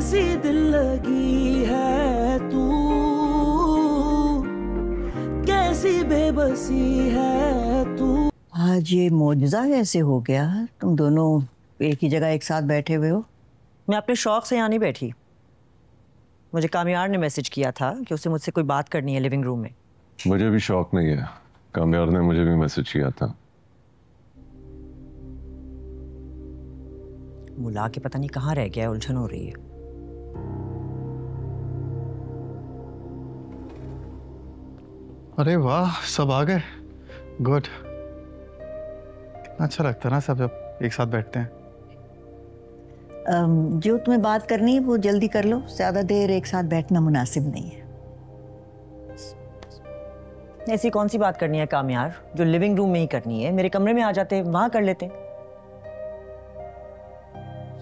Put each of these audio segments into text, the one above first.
कैसी दिल लगी है तू, कैसी बेबसी है तू। आज ये मौजज़ा कैसे हो गया? तुम दोनों एक ही जगह एक साथ बैठे हुए हो। मैं अपने शौक से यहाँ नहीं बैठी। मुझे कामयार ने मैसेज किया था कि उसे मुझसे कोई बात करनी है लिविंग रूम में। मुझे भी शौक नहीं है, कामयार ने मुझे भी मैसेज किया था। मुला के पता नहीं कहाँ रह गया है, उलझन हो रही है। अरे वाह, सब आ गए। गुड। कितना अच्छा लगता है ना सब जब एक साथ बैठते हैं। जो तुम्हें बात करनी है वो जल्दी कर लो, ज्यादा देर एक साथ बैठना मुनासिब नहीं है। ऐसी कौन सी बात करनी है कामयार जो लिविंग रूम में ही करनी है? मेरे कमरे में आ जाते, वहां कर लेते।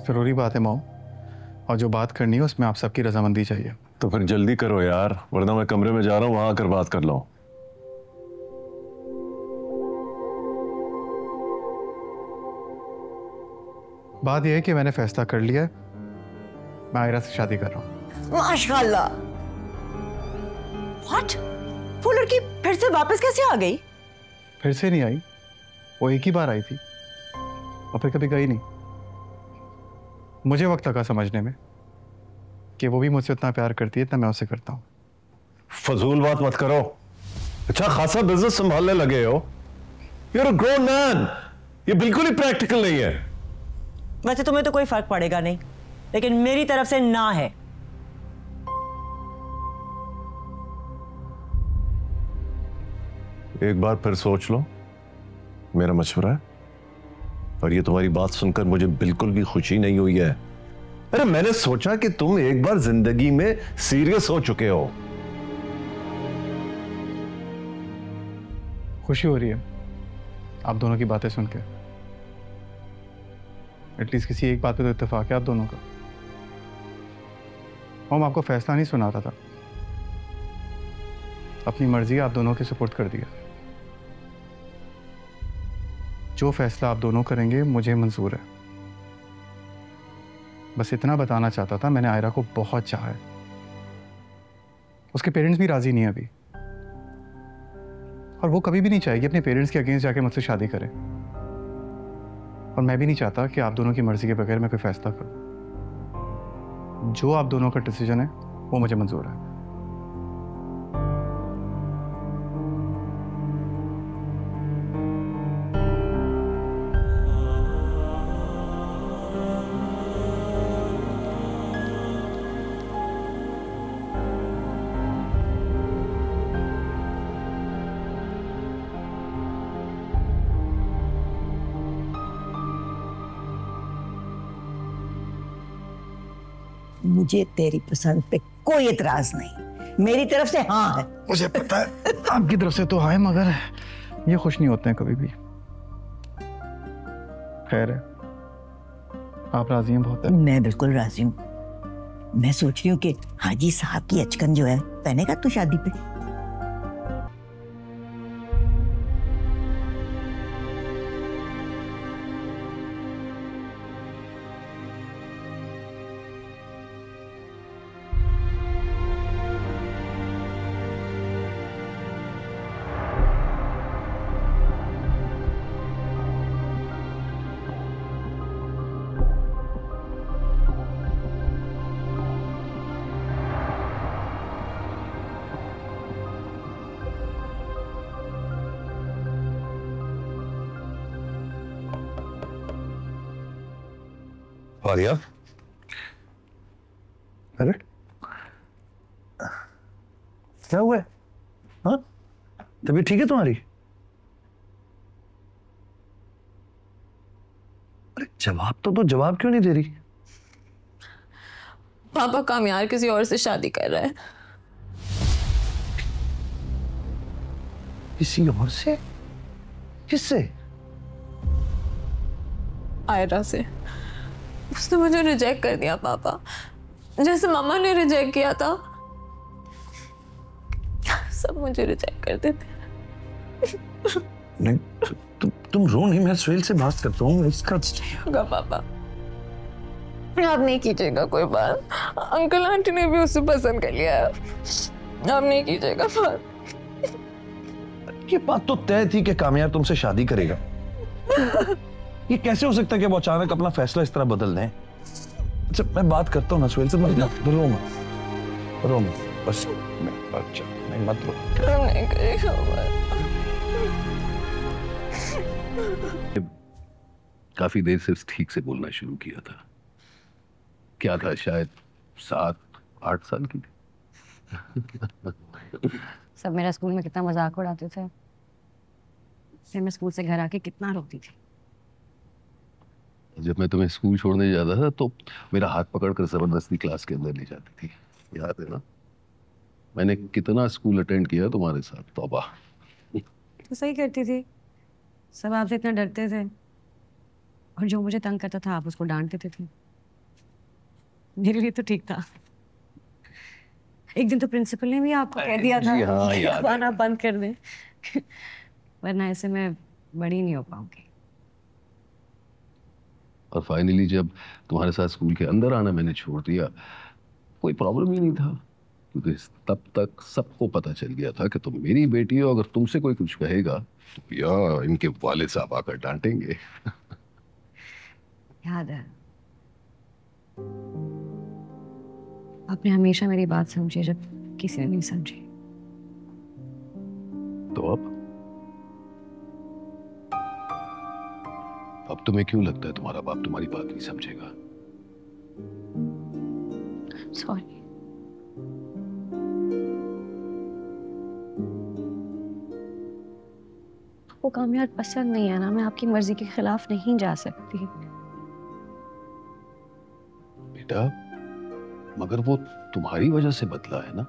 जरूरी बात है माओ, और जो बात करनी है उसमें आप सबकी रजामंदी चाहिए। तो फिर जल्दी करो यार, वरना मैं कमरे में जा रहा हूँ, वहां आकर बात कर लो। बात यह है कि मैंने फैसला कर लिया है, मैं आयरा से शादी कर रहा हूँ। माशाल्लाह। What? वो लड़की फिर से वापस कैसे आ गई? फिर से नहीं आई, वो एक ही बार आई थी और फिर कभी गई नहीं। मुझे वक्त लगा समझने में कि वो भी मुझसे उतना प्यार करती है जितना मैं उससे करता हूँ। फजूल बात मत करो, अच्छा खासा बिजनेस संभालने लगे हो। You're a grown man, ये बिल्कुल ही प्रैक्टिकल नहीं है। वैसे तुम्हें तो कोई फर्क पड़ेगा नहीं, लेकिन मेरी तरफ से ना है। एक बार फिर सोच लो, मेरा मशवरा है। और ये तुम्हारी बात सुनकर मुझे बिल्कुल भी खुशी नहीं हुई है। अरे मैंने सोचा कि तुम एक बार जिंदगी में सीरियस हो चुके हो। खुशी हो रही है आप दोनों की बातें सुन के। एटलीस्ट किसी एक बात पे तो इत्तेफाक है आप दोनों का। हम आपको फैसला नहीं सुनाता था, अपनी मर्जी आप दोनों के सुपुर्द कर दिया। जो फैसला आप दोनों करेंगे मुझे मंजूर है। बस इतना बताना चाहता था, मैंने आयरा को बहुत चाहा है। उसके पेरेंट्स भी राजी नहीं है अभी, और वो कभी भी नहीं चाहेगी अपने पेरेंट्स के अगेंस्ट जाके मुझसे शादी करे। और मैं भी नहीं चाहता कि आप दोनों की मर्जी के बगैर मैं कोई फैसला करूं। जो आप दोनों का डिसीजन है वो मुझे मंजूर है। मुझे तेरी पसंद पे कोई एतराज नहीं, मेरी तरफ से हाँ है। मुझे पता है आपकी तरफ से तो हाँ है, मगर ये खुश नहीं होते हैं कभी भी। खैर है, आप राजी हैं बहुत है? मैं बिल्कुल राजी हूँ। मैं सोच रही हूँ कि हाजी साहब की अचकन जो है पहनेगा तू शादी पे। आर्या, अरे क्या हुआ है? हाँ, तबीयत ठीक है तुम्हारी? अरे जवाब तो जवाब क्यों नहीं दे रही? पापा कामयार किसी और से शादी कर रहा है। किसी और से? किससे? आयरा से। उसने मुझे रिजेक्ट कर दिया पापा, जैसे मामा ने रिजेक्ट किया था। सब मुझे रिजेक्ट कर देते। नहीं, तुम रो नहीं, मैं सुहेल से बात करता हूँ। इसका होगा पापा, आप नहीं कीजिएगा कोई बात, अंकल आंटी ने भी उसे पसंद कर लिया है, आप नहीं कीजिएगा बात। ये बात तो तय थी कि कामयाब तुमसे शादी करेगा। ये कैसे हो सकता है कि वो अचानक अपना फैसला इस तरह बदल दें? अच्छा मैं बात करता हूँ ना सुहेल से, मत रो मत, रो मत, बस नहीं मत रो। नहीं करेगा बात। काफी देर से ठीक से बोलना शुरू किया था। क्या था, शायद 7-8 साल की थी। सब मेरा स्कूल में कितना मजाक उड़ाते थे, फिर मैं स्कूल से घर आके कितना रोती थी। जब मैं तुम्हें स्कूल छोड़ने जाता था तो मेरा हाथ पकड़कर जबरदस्ती क्लास के अंदर ले जाती थी, याद है ना? मैंने कितना स्कूल अटेंड किया तुम्हारे साथ, तौबा। तो सही करती थी, सब आपसे इतना डरते थे, और जो मुझे तंग करता था आप उसको डांट देते थे। मेरे लिए तो ठीक था। एक दिन तो प्रिंसिपल ने भी आपको कह दिया था कि आप आना बंद कर दें, वरना ऐसे मैं बड़ी नहीं हो पाऊंगी। और फाइनली जब तुम्हारे साथ स्कूल के अंदर आना मैंने छोड़ दिया, कोई प्रॉब्लम ही नहीं था, क्योंकि तब तक सबको पता चल गया था कि तुम मेरी बेटी हो। अगर तुमसे कोई कुछ कहेगा तो या इनके वालिद साहब आकर डांटेंगे। याद है, आपने हमेशा मेरी बात समझी जब किसी ने नहीं समझी। तो अब तुम्हें क्यों लगता है तुम्हारा बाप तुम्हारी बात नहीं समझेगा? सॉरी। वो कामयाब पसंद नहीं है ना, मैं आपकी मर्जी के खिलाफ नहीं जा सकती। बेटा, मगर वो तुम्हारी वजह से बदला है ना।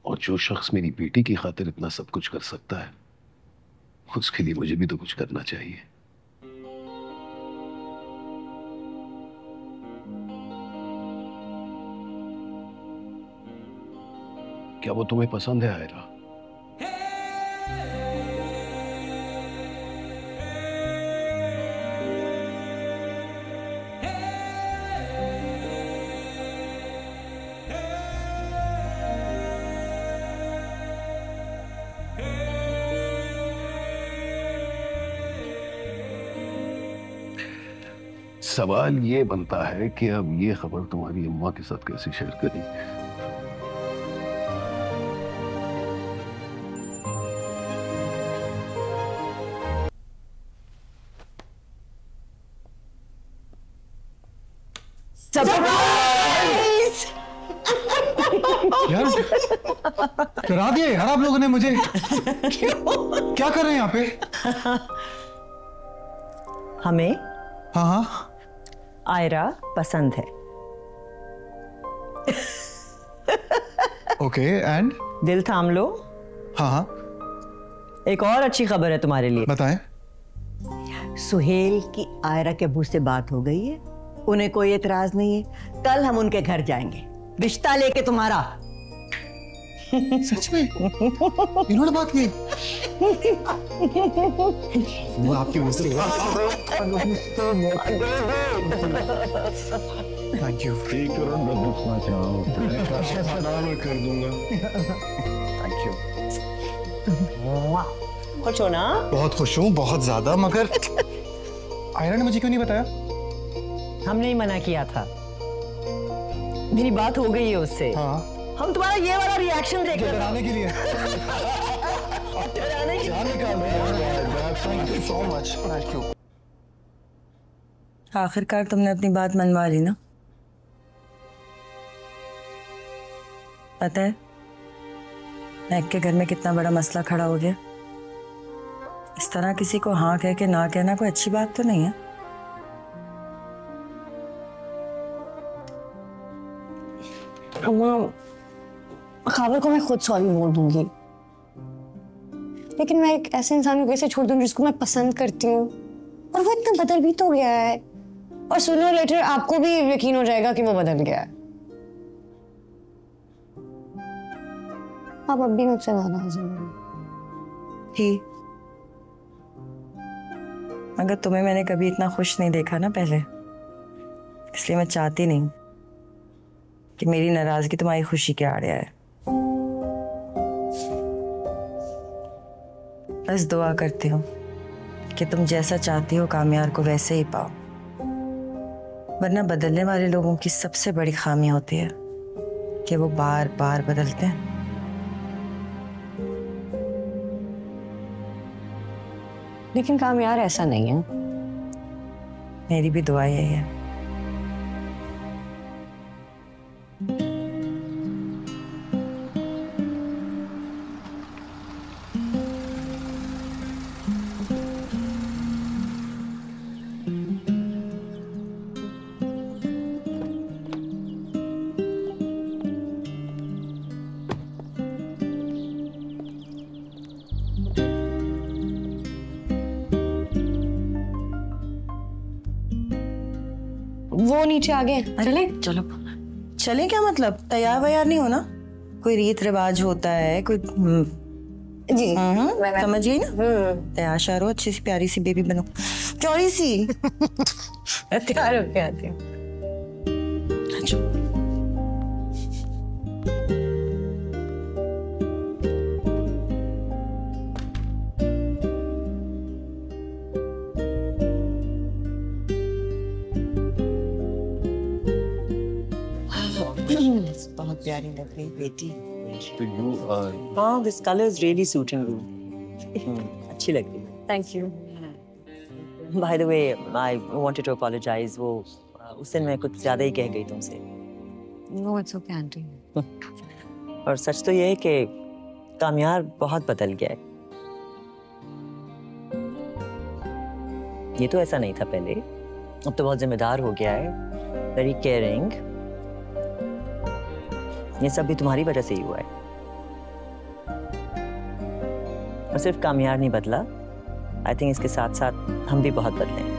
और जो शख्स मेरी बेटी की खातिर इतना सब कुछ कर सकता है, उसके लिए मुझे भी तो कुछ करना चाहिए। क्या वो तुम्हें पसंद है आयरा? सवाल ये बनता है कि अब ये खबर तुम्हारी अम्मा के साथ कैसे शेयर करें? यार डरा दिए यार आप लोगों ने मुझे। क्या कर रहे हैं यहाँ पे? हमें हाँ हाँ आयरा पसंद है। Okay and? दिल थाम लो। हाँ हाँ एक और अच्छी खबर है तुम्हारे लिए। बताएं। सुहेल की आयरा के अब्बू से बात हो गई है, उन्हें कोई एतराज नहीं है। कल हम उनके घर जाएंगे रिश्ता लेके तुम्हारा। सच में इन्होंने बात की? वो आपकी वजह से हुआ। Thank you. कर दूंगा। Thank you. खुश हो ना? बहुत खुश हूँ, बहुत ज्यादा। मगर आयरा ने मुझे क्यों नहीं बताया? हमने ही मना किया था। मेरी बात हो गई है उससे। हाँ हम तुम्हारा ये वाला रिएक्शन देख रहे थे। डराने के लिए। डराने के लिए। आखिरकार तुमने अपनी बात मनवा ली ना? पता है महक के घर में कितना बड़ा मसला खड़ा हो गया। इस तरह किसी को हाँ कह के ना कहना कोई अच्छी बात तो नहीं है। अम्मा, खाबर को मैं खुद सॉरी बोल दूंगी, लेकिन मैं एक ऐसे इंसान को कैसे छोड़ दूंगी जिसको मैं पसंद करती हूँ, और वो इतना बदल भी तो गया है, और सुनो लेटर आपको भी यकीन हो जाएगा कि वो बदल गया है। आप अब भी मुझसे नाराज हैं। ही मगर तुम्हें मैंने कभी इतना खुश नहीं देखा ना पहले, इसलिए मैं चाहती नहीं कि मेरी नाराजगी तुम्हारी खुशी के आड़े आए। बस दुआ करती हूँ कि तुम जैसा चाहती हो कामयार को वैसे ही पाओ, वरना बदलने वाले लोगों की सबसे बड़ी खामी होती है कि वो बार बार बदलते हैं। लेकिन कामयार ऐसा नहीं है। मेरी भी दुआ यही है। वो नीचे आ गए, चले? चलो चले। क्या मतलब तैयार वैयार नहीं होना? कोई रीत रिवाज होता है कोई। जी समझ गई ना? तैयार शार हो, अच्छी सी प्यारी सी बेबी बनो, चौड़ी सी। तैयार होके आती हूँ। बहुत प्यारी लग रही बेटी। तो you are... हाँ, this color is really suiting you. अच्छी लग रही है। Thank you. By the way, I wanted to apologize. वो उस दिन मैं कुछ ज़्यादा ही कह गई तुमसे। No, it's okay, auntie. और सच तो ये है कि कामयार बहुत बदल गया है। ये तो ऐसा नहीं था पहले, अब तो बहुत जिम्मेदार हो गया है, वेरी केयरिंग। ये सब भी तुम्हारी वजह से ही हुआ है। और सिर्फ कामयार नहीं बदला, आई थिंक इसके साथ साथ हम भी बहुत बदले हैं।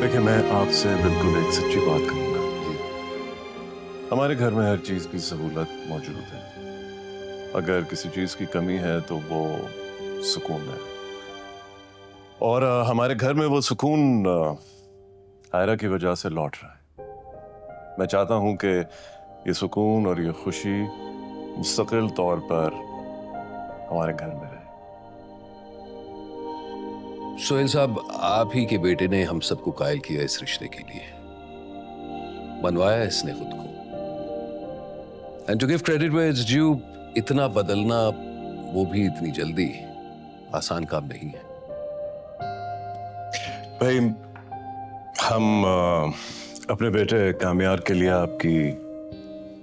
देखिए, मैं आपसे बिल्कुल एक सच्ची बात करूंगा। हमारे घर में हर चीज की सहूलत मौजूद है। अगर किसी चीज की कमी है तो वो सुकून है, और हमारे घर में वो सुकून आयरा की वजह से लौट रहा है। मैं चाहता हूं कि ये सुकून और ये खुशी मुस्तकिल तौर पर हमारे घर में रहे। सोहेल साहब, आप ही के बेटे ने हम सबको कायल किया इस रिश्ते के लिए, बनवाया इसने खुद को। And to give credit where it's due, इतना बदलना, वो भी इतनी जल्दी, आसान काम नहीं है। भाई, हम अपने बेटे कामयार के लिए आपकी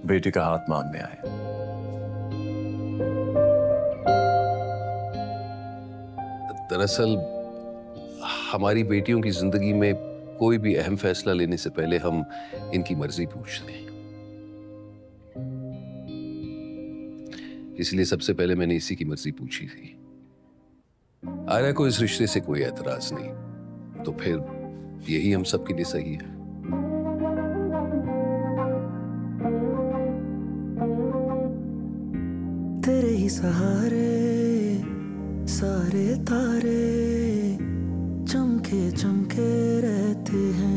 बेटी का हाथ मांगने आए। दरअसल हमारी बेटियों की जिंदगी में कोई भी अहम फैसला लेने से पहले हम इनकी मर्जी पूछते हैं, इसलिए सबसे पहले मैंने इसी की मर्जी पूछी थी। आयरा को इस रिश्ते से कोई एतराज नहीं, तो फिर यही हम सबके लिए सही है। तेरे ही सहारे सारे तारे चमके चमके रहते हैं।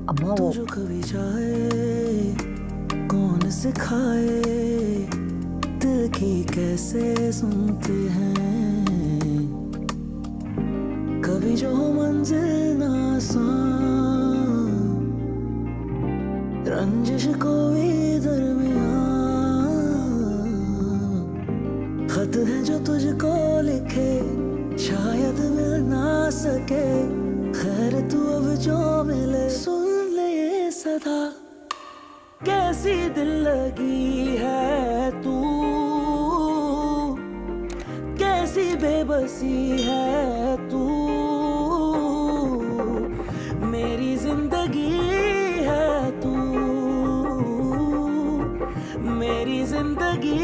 अम्मा, तू जो कभी जाए कौन सिखाए, दिल की कैसे सुनते हैं, कभी जो मंजिल ना आसान, रंजिश को भी दरमियान, खत है जो तुझको लिखे शायद मिल ना सके, खैर तू अब जो मिले सुन ले ये सदा, कैसी दिल लगी है तू, कैसी बेबसी है तू, मेरी जिंदगी है तू, मेरी जिंदगी